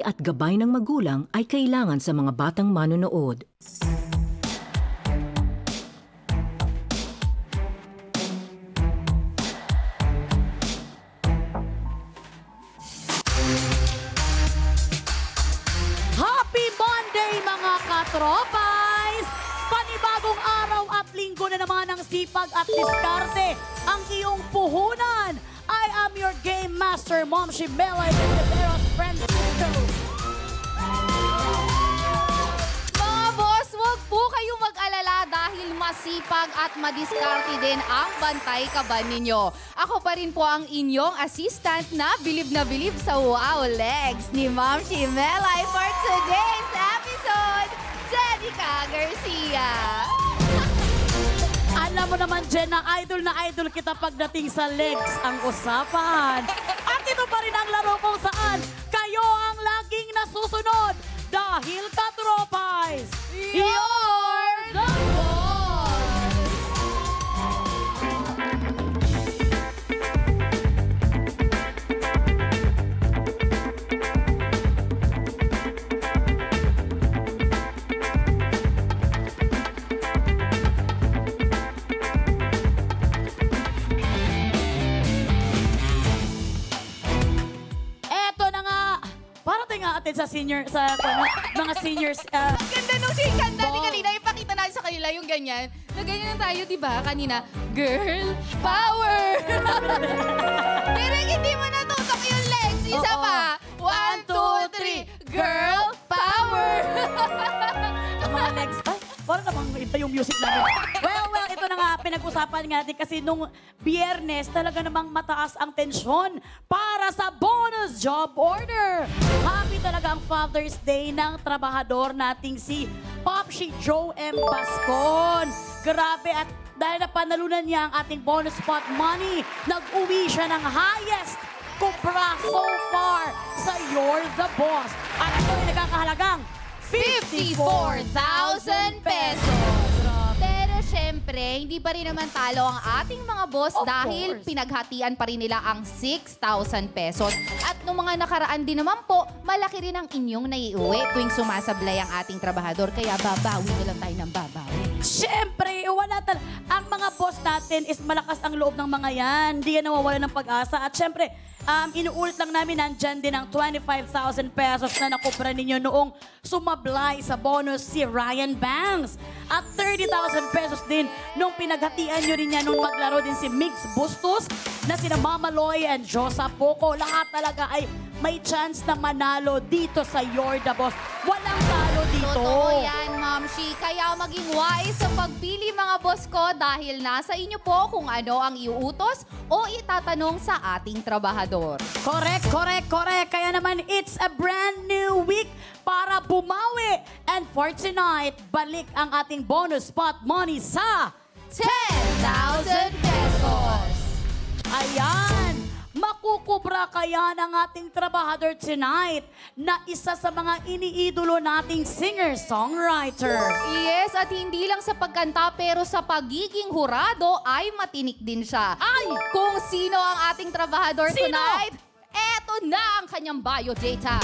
at gabay ng magulang ay kailangan sa mga batang manonood. Happy Monday mga katropais! Panibagong araw at linggo na naman ang sipag at diskarte ang iyong puhunan. I am your game master, Mom Shimela Tiveros Francisco. Mga boss, wag po kayong mag-alala dahil masipag at madiskarte din ang bantay kaban ninyo. Ako pa rin po ang inyong assistant na bilib sa Wow Legs ni Ma'am Shimela for today's episode, Jenica Garcia. Alam mo naman, Jen, na idol kita pagdating sa legs ang usapan. At ito pa rin ang laro kung saan kayo ang laging nasusunod dahil katropais, You're the boss! sa senior, sa mga seniors. Ang ganda nung kanta ni Ball. kanina. Ipakita natin sa kanila yung ganyan. Na ganyan lang tayo, di ba? Kanina, girl power! Pero hindi mo natutok yung legs. Isa Oo. pa. 1, 2, 3. Girl power! Ang mga legs. Ay, parang namang iba yung music namin. Well, ito na nga, pinag-usapan nga natin kasi nung Biyernes, talaga namang mataas ang tensyon para sa bonus job order. Happy talaga ang Father's Day ng trabahador nating si Popshi Joe M. Bascon. Grabe, at dahil napanalunan niya ang ating bonus spot money, nag-uwi siya ng highest kupra so far sa You're the Boss. At ito ay nagkakahalagang 54,000 pesos. Pero syempre, hindi pa rin naman talo ang ating mga boss Of dahil course. pinaghatian pa rin nila ang 6,000 pesos. At nung mga nakaraan din naman po, malaki rin ang inyong naiuwi tuwing sumasablay ang ating trabahador. Kaya babawi na lang tayo ng babawi. Siyempre, wala ang mga boss natin is malakas ang loob ng mga yan. Hindi yan nawawala ng pag-asa. At siyempre, inuulit lang namin, nandyan din ang 25,000 pesos na nakupra ninyo noong sumablay sa bonus si Ryan Banks. At 30,000 pesos din nung pinaghatian nyo rin yan nung maglaro din si Mix Bustos na sina Mama Loy and Josa Poco. Lahat talaga ay may chance na manalo dito sa You're the Boss. Walang talo dito. Totoo yan, Ma'am Shi. Kaya maging wise sa pagpili, mga boss ko, dahil nasa inyo po kung ano ang iuutos o itatanong sa ating trabahador. Correct. Kaya naman, it's a brand new week para bumawi. And for tonight, balik ang ating bonus spot money sa 10,000 pesos! Ayan! Makukubra kaya ng ating trabahador tonight na isa sa mga iniidolo nating singer-songwriter. Yes, at hindi lang sa pagkanta pero sa pagiging hurado ay matinik din siya. Ay! Kung sino ang ating trabahador Sino? tonight, eto na ang kanyang biodata.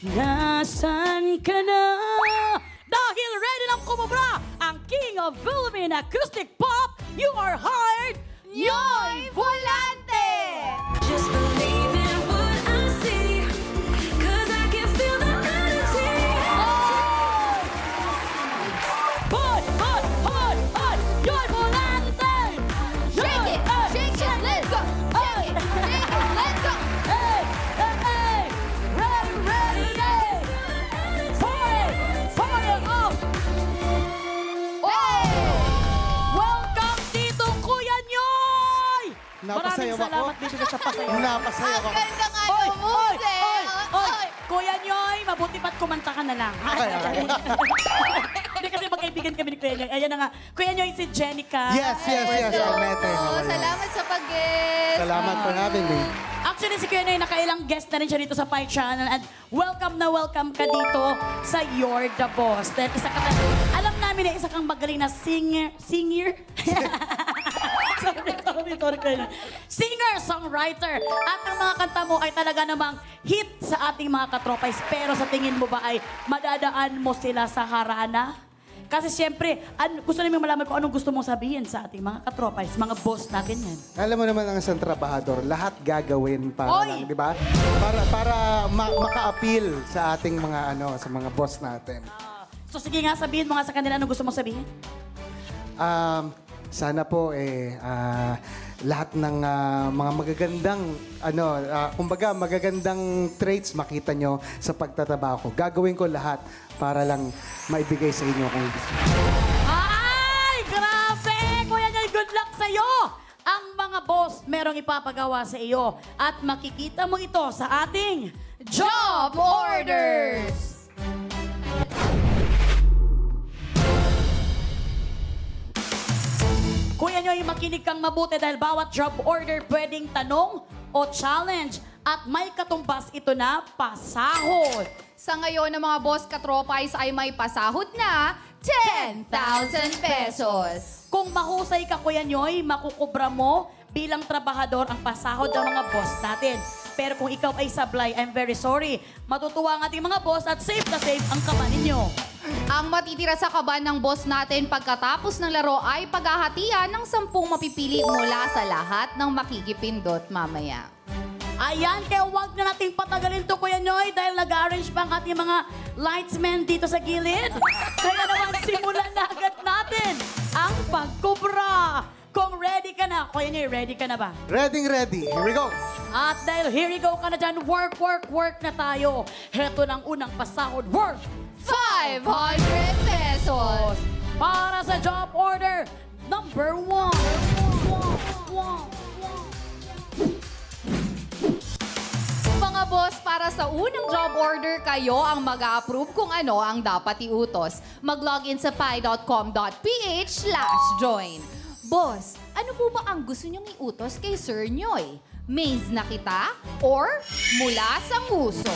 Nasaan ka na? Dahil ready nang kumubra ang King of Philippine Acoustic Pop, you are hired, Yoy Volante! Just believe in what I see, 'cause I can feel the energy. Hoy! Yoy Volante! Shake it, let's go! Shake it, let's go! Hey! Ready! Fire up! Hey! Welcome dito, Kuya Nyoy! Maraming Napasaya ako. salamat dito sa pasayaw. Napasaya Ang ako. ganda nga Oy, ng moves oy, eh! oy, Ang ka na lang. Okay. Hindi kasi magkaibigan kami ni Kuya Nyoy. Ayan na nga. Kuya Nyoy, si Jenica. Yes. Almete. Oh, salamat sa pag-guest. Salamat for having me. Actually, si Kuya Nyoy, nakailang guest na rin siya dito sa Pi Channel. And welcome na welcome ka dito sa You're the Boss. Dahil isa ka alam namin na isa kang magaling na singer? sorry, Kuya Nyoy. Singer, songwriter. At ang mga kanta mo ay talaga namang hit sa ating mga katropais. Pero sa tingin mo ba ay madadaan mo sila sa harana? Kasi siyempre, gusto namin malaman kung anong gusto mong sabihin sa ating mga katropais, mga boss natin yan. Alam mo naman ang isang trabahador, lahat gagawin para Oy! lang, di ba? Para maka-appeal sa ating mga sa mga boss natin. So sige nga, sabihin mo nga sa kanila anong gusto mong sabihin. Sana po lahat ng mga magagandang kumbaga magagandang traits makita nyo sa pagtatrabaho ko. Gagawin ko lahat para lang maibigay sa inyo kung gusto. Ay! Grabe! Kuya Nyoy, good luck sa'yo! Ang mga boss merong ipapagawa sa iyo at makikita mo ito sa ating Job orders! Kuya Nyoy, makinig kang mabuti dahil bawat job order pwedeng tanong o challenge at may katumbas ito na pasahod. Sa ngayon ng mga boss katropais ay may pasahod na 10,000 pesos. Kung mahusay ka, Kuya Nyoy, makukubra mo bilang trabahador ang pasahod ng mga boss natin. Pero kung ikaw ay sablay, I'm very sorry. Matutuwa ang ating mga boss at safe na safe ang kaba ninyo. Ang matitira sa kaban ng boss natin pagkatapos ng laro ay paghahatian ng 10 mapipili mula sa lahat ng makikipindot mamaya. Ayan, kaya huwag na nating patagalin to, Kuya Nyoy, dahil nag-arrange pa ang ating mga lightsmen dito sa gilid. Kaya naman, simulan na agad natin ang pagkubra. Kung ready ka na, Kuya Nyoy, ready ka na ba? Ready. Here we go. At dahil here you go ka na dyan, work na tayo. Heto ng unang pasahod, work 500 pesos! para sa job order number 1. Mga boss, para sa unang job order, kayo ang mag-a-approve kung ano ang dapat iutos. Mag-login sa pi.com.ph/join. Boss, ano po ba ang gusto niyong iutos kay Sir Nyoy? Maze na kita or mula sa nguso?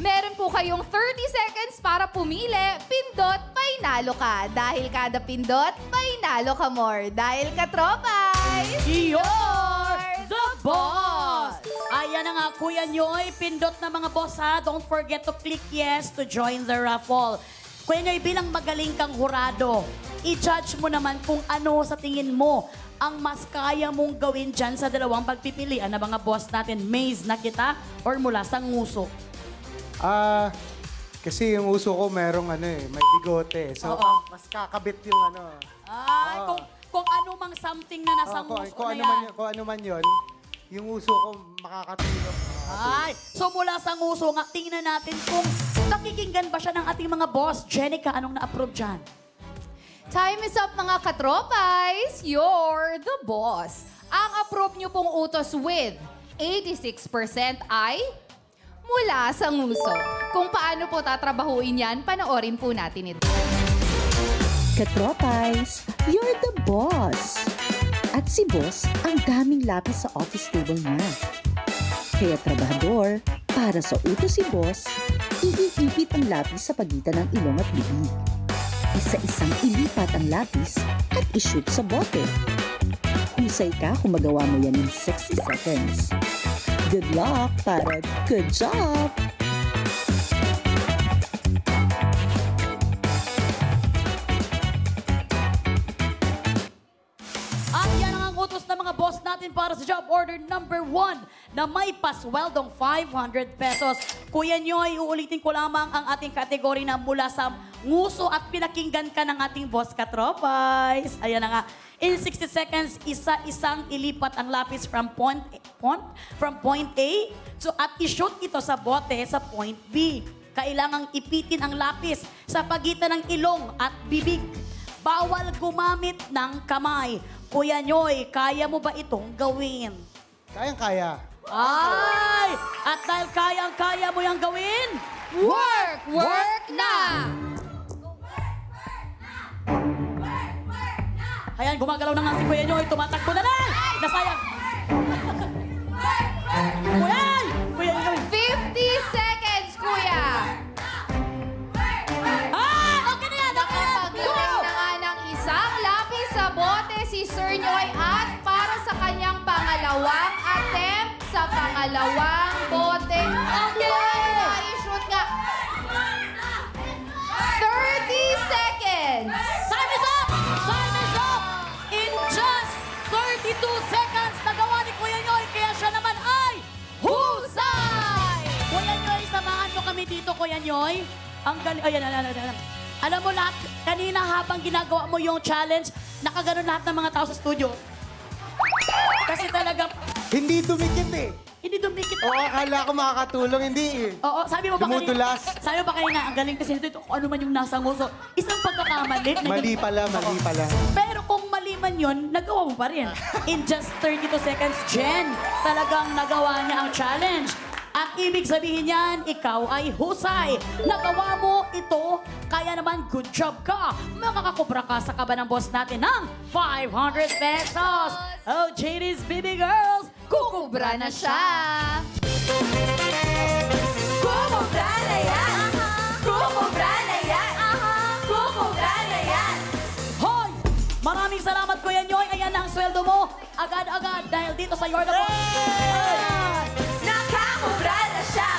Meron po kayong 30 seconds para pumili. Pindot, painalo ka. Dahil kada pindot, painalo ka more. Dahil ka tropay, You're the boss! Ayan na nga, Kuya Nyoy, pindot na mga boss ha. Don't forget to click yes to join the raffle. Kuya Nyoy, bilang magaling kang hurado, i-judge mo naman kung ano sa tingin mo ang mas kaya mong gawin dyan sa dalawang pagpipilian na mga boss natin. Maze na kita or mula sa nguso? Kasi yung uso ko merong may bigote. So, Oo. mas kakabit yung Ay, Oo. kung ano mang something na nasa nguso kung na yan. kung ano man yun, yung uso ko makakatulong. Ay, so mula sa nguso nga, tingnan natin kung nakikinggan ba siya ng ating mga boss. Jenica, anong na-approve dyan? Time is up mga katropais. You're the boss. Ang approve nyo pong utos with 86% ay mula sa nguso. Kung paano po tatrabahuin yan, panoorin po natin ito. Katropais, you're the boss. At si boss, ang daming lapis sa office table niya. Kaya trabahador, para sa utos si boss, iipit ang lapis sa pagitan ng ilong at bibig. Isa-isang ilipat ang lapis at ishoot sa bote. Husay ka kung magawa mo yan in 60 seconds. Good luck, para good job! At yan ang utos ng mga boss natin para sa job order number 1 na may pasweldong 500 pesos. Kuya Nyoy, uulitin ko lamang ang ating kategory na mula sa nguso at pinakinggan ka ng ating boss katropais. Ayan na nga. In 60 seconds, isa-isang ilipat ang lapis from point A at i-shoot ito sa bote sa point B. Kailangang ipitin ang lapis sa pagitan ng ilong at bibig. Bawal gumamit ng kamay. Kuya Nyoy, kaya mo ba itong gawin? Kayang-kaya. Ay! At dahil kayang-kaya mo yung gawin, Work! work na! Ayan, gumagalaw na nga si Kuya Nyoy. Tumatakbo na lang! Nasayang! Kuya! Kuya Nyoy! 50 seconds, kuya! Ah! Okay na yan! Okay na! Paglagay na nga ng isang lapis sa bote si Sir Nyoy at para sa kanyang pangalawang attempt sa pangalawang bote. Ang bote na i-shoot nga. 30 seconds! Time is up! Time is up! In just 32 seconds, nagawa ni Kuya Nyoy, kaya siya naman ay husay! Kuya Nyoy, samahan mo kami dito, Kuya Nyoy. Ang galing. Ayan. Alam mo lahat, kanina habang ginagawa mo yung challenge, nakaganon lahat ng mga tao sa studio. Kasi talaga, Hindi dumikit eh. hindi dumikit. Oo, akala ko makakatulong. Hindi eh. Oo, sabi mo ba Dumudulas. Sabi mo ba kanina, ang galing kasi ito, kung ano man yung nasa nguso. Isang pagkakamali. Mali pala. Pero kung mali man yun, nagawa mo pa rin. In just 32 seconds, Jen, talagang nagawa niya ang challenge. Ang ibig sabihin niyan, ikaw ay husay. Nagawa mo ito, kaya naman good job ka. Makakakubra ka sa kaba ng boss natin ng 500 pesos. Oh, JD's baby girls, Kukubra na siya! Kukubra na yan! Kukubra na yan! Kukubra na yan! Hoy! Maraming salamat, Kuya Nyoy. Ayan na ang sweldo mo. Agad-agad dahil dito sa Your Boss. Nakakubra na siya!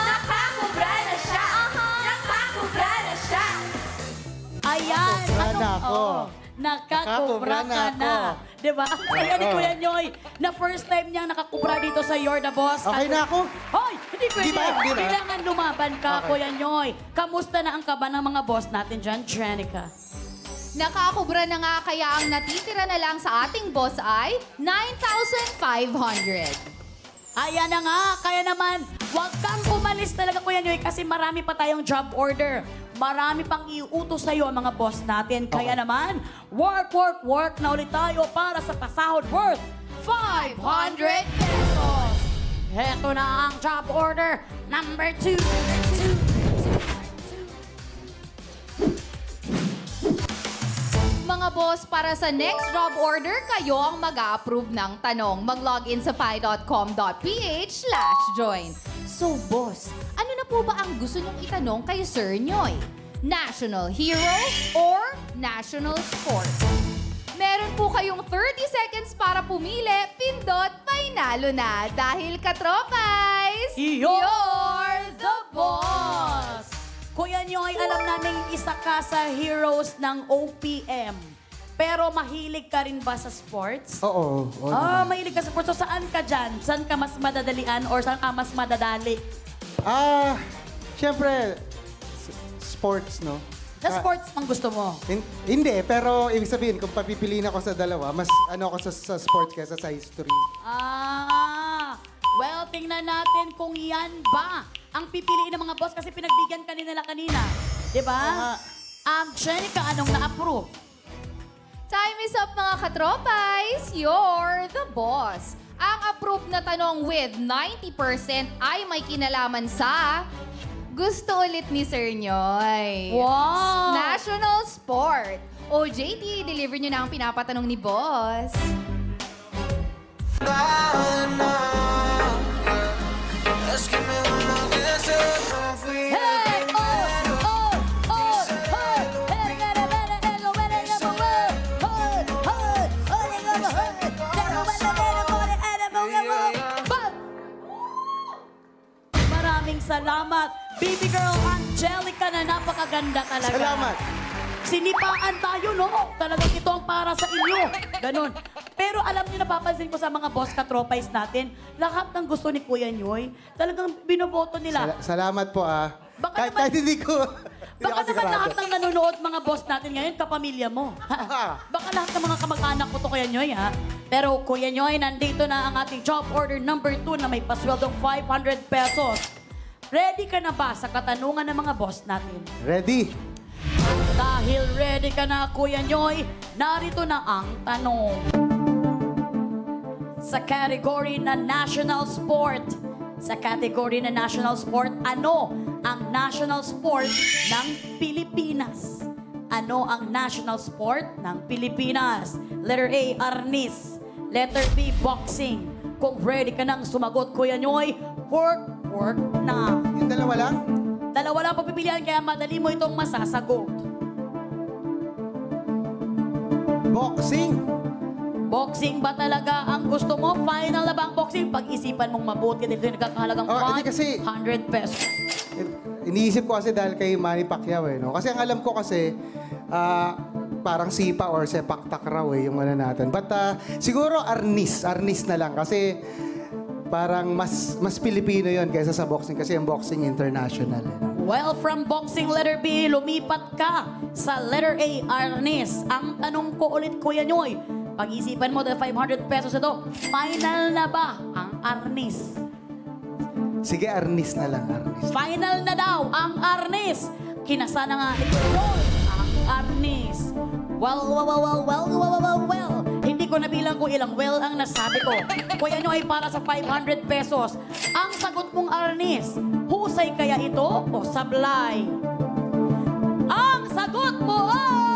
Nakakubra na siya! Nakakubra na siya! Ayan. Nakakubra na ako. Nakakubra ka Nakakubra na na. ako. Diba? Kaya ni Oo. Kuya Nyoy, na first time niyang nakakubra dito sa Your the Boss. Okay na ako? Hoy! Hindi pwede. Di ba? Kailangan lumaban ka, Okay. Kuya Nyoy. Kamusta na ang kaba ng mga boss natin dyan, Jenica? Nakakubra na nga kaya ang natitira na lang sa ating boss ay 9,500. Ayan na nga. Kaya naman, huwag kang umalis talaga, Kuya Nyoy, kasi marami pa tayong job order. Marami pang iutos sa'yo ang mga boss natin. Kaya naman, work na ulit tayo para sa pasahod worth 500 pesos. Heto na ang job order number 2. Mga boss, para sa next job order, kayo ang mag-a-approve ng tanong. Mag-login sa pi.com.ph/join. So, boss, ano na po ba ang gusto niyong itanong kay Sir Nyoy? National Hero or National Sport? Meron po kayong 30 seconds para pumili. Pindot, may nalo na. Dahil katropais, You're the boss! Kuya Nyoy, alam namin isa ka sa heroes ng OPM. Pero mahilig ka rin ba sa sports? Oo. naman. Mahilig ka sa sports. So saan ka dyan? Saan ka mas madadalian or saan ka mas madadali? Siyempre, sports, no? Sa sports ang gusto mo? Hindi, pero ibig sabihin, kung papipiliin ako sa dalawa, mas ano ako sa sports kaysa sa history. Well, tingnan natin kung yan ba ang pipiliin ng mga boss kasi pinagbigyan ka nila kanina. Diba? Jenica, anong na-approve? Time is up, mga katropais. You're the boss. Ang approved na tanong with 90% ay may kinalaman sa gusto ulit ni Sir Nyoy. Wow! National Sport. O JT, deliver nyo na ang pinapatanong ni boss. Hey! Maraming salamat, baby girl Angelica, na napakaganda talaga. Salamat. Sinipaan tayo, no? Talagang ito ang para sa inyo. Ganon. Pero alam niyo, napapansin ko sa mga boss katropais natin, lahat ng gusto ni Kuya Nyoy, talagang binoboto nila. Salamat po, Baka kahit hindi ko... Baka naman lahat ng nanonood mga boss natin ngayon, kapamilya mo. Baka lahat ng mga kamag-anak ko to, Kuya Nyoy, ha? Pero Kuya Nyoy, nandito na ang ating job order number 2 na may pasweldong 500 pesos. Ready ka na ba sa katanungan ng mga boss natin? Ready? Dahil ready ka na, Kuya Nyoy, narito na ang tanong. Sa category na national sport, ano ang national sport ng Pilipinas? Ano ang national sport ng Pilipinas? Letter A, arnis. Letter B, boxing. Kung ready ka nang sumagot, Kuya Nyoy, work na. Yung dalawa lang? Dalawa lang papipilian, kaya madali mo itong masasagot. Boxing. Boxing ba talaga ang gusto mo? Final na ba ang boxing? Pag-isipan mong mabuti, dito yung nagkakahalagang Hindi kasi- 100 pesos. Iniisip ko kasi dahil kay Manny Pacquiao eh, no? Kasi ang alam ko kasi, parang sipa or sepak takraw eh, yung ano natin. But siguro arnis na lang kasi parang mas Pilipino yon kaysa sa boxing kasi yung boxing international eh. Well, from boxing letter B, lumipat ka sa letter A, arnis. Ang tanong ko ulit, Kuya Nyoy, pag-isipan mo dahil 500 pesos ito, final na ba ang arnis? Sige, arnis na lang, arnis. Final na daw ang arnis. Kinasa na nga ni Kuya Nyoy ang arnis. Well. Hindi ko nabilang kung ilang well ang nasabi ko. Kuya Nyoy, para sa 500 pesos. Ang sagot mong arnis, husay kaya ito o sablay? Ang sagot mo ay...